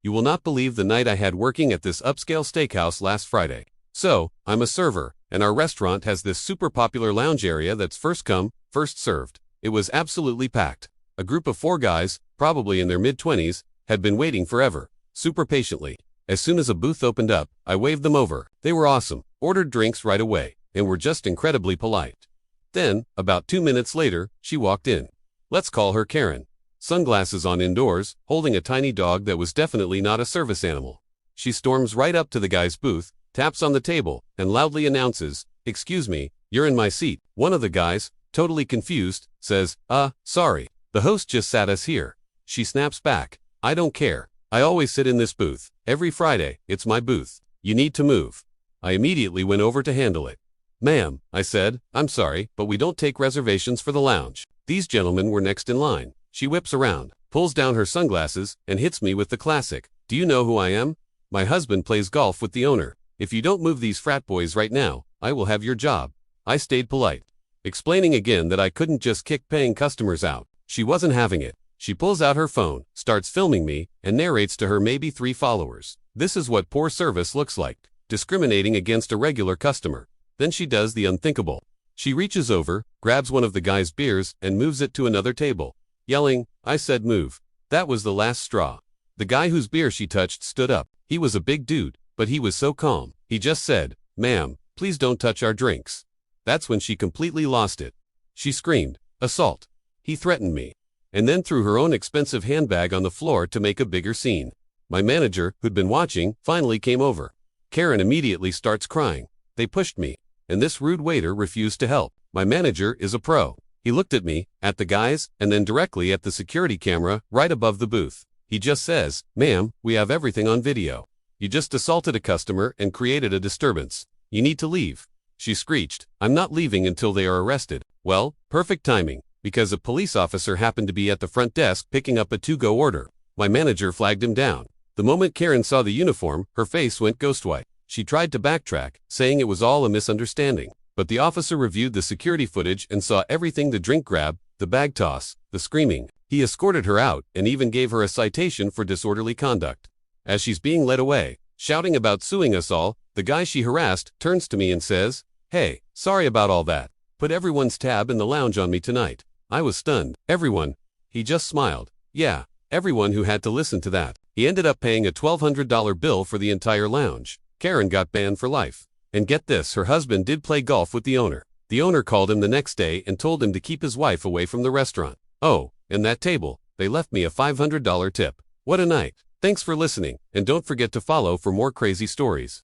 You will not believe the night I had working at this upscale steakhouse last Friday. So, I'm a server, and our restaurant has this super popular lounge area that's first come, first served. It was absolutely packed. A group of 4 guys, probably in their mid-20s, had been waiting forever, super patiently. As soon as a booth opened up, I waved them over. They were awesome, ordered drinks right away, and were just incredibly polite. Then, about 2 minutes later, she walked in. Let's call her Karen. Sunglasses on indoors, holding a tiny dog that was definitely not a service animal. She storms right up to the guy's booth, taps on the table, and loudly announces, "Excuse me, you're in my seat." One of the guys, totally confused, says, sorry, the host just sat us here." She snaps back, "I don't care. I always sit in this booth. Every Friday, it's my booth. You need to move." I immediately went over to handle it. "Ma'am," I said, "I'm sorry, but we don't take reservations for the lounge. These gentlemen were next in line." She whips around, pulls down her sunglasses, and hits me with the classic, "Do you know who I am? My husband plays golf with the owner. If you don't move these frat boys right now, I will have your job." I stayed polite, explaining again that I couldn't just kick paying customers out. She wasn't having it. She pulls out her phone, starts filming me, and narrates to her maybe 3 followers. This is what poor service looks like, discriminating against a regular customer. Then she does the unthinkable. She reaches over, grabs one of the guy's beers, and moves it to another table, yelling, "I said move." That was the last straw. The guy whose beer she touched stood up. He was a big dude, but he was so calm. He just said, "Ma'am, please don't touch our drinks." That's when she completely lost it. She screamed, "Assault." He threatened me, and then threw her own expensive handbag on the floor to make a bigger scene. My manager, who'd been watching, finally came over. Karen immediately starts crying. They pushed me, and this rude waiter refused to help. My manager is a pro. He looked at me, at the guys, and then directly at the security camera right above the booth. He just says, "Ma'am, we have everything on video. You just assaulted a customer and created a disturbance. You need to leave." She screeched, "I'm not leaving until they are arrested." Well, perfect timing, because a police officer happened to be at the front desk picking up a to-go order. My manager flagged him down. The moment Karen saw the uniform, her face went ghost white. She tried to backtrack, saying it was all a misunderstanding. But the officer reviewed the security footage and saw everything: the drink grab, the bag toss, the screaming. He escorted her out and even gave her a citation for disorderly conduct. As she's being led away, shouting about suing us all, the guy she harassed turns to me and says, "Hey, sorry about all that. Put everyone's tab in the lounge on me tonight." I was stunned. Everyone. He just smiled. Yeah, everyone who had to listen to that. He ended up paying a $1,200 bill for the entire lounge. Karen got banned for life. And get this, her husband did play golf with the owner. The owner called him the next day and told him to keep his wife away from the restaurant. Oh, and that table, they left me a $500 tip. What a night. Thanks for listening, and don't forget to follow for more crazy stories.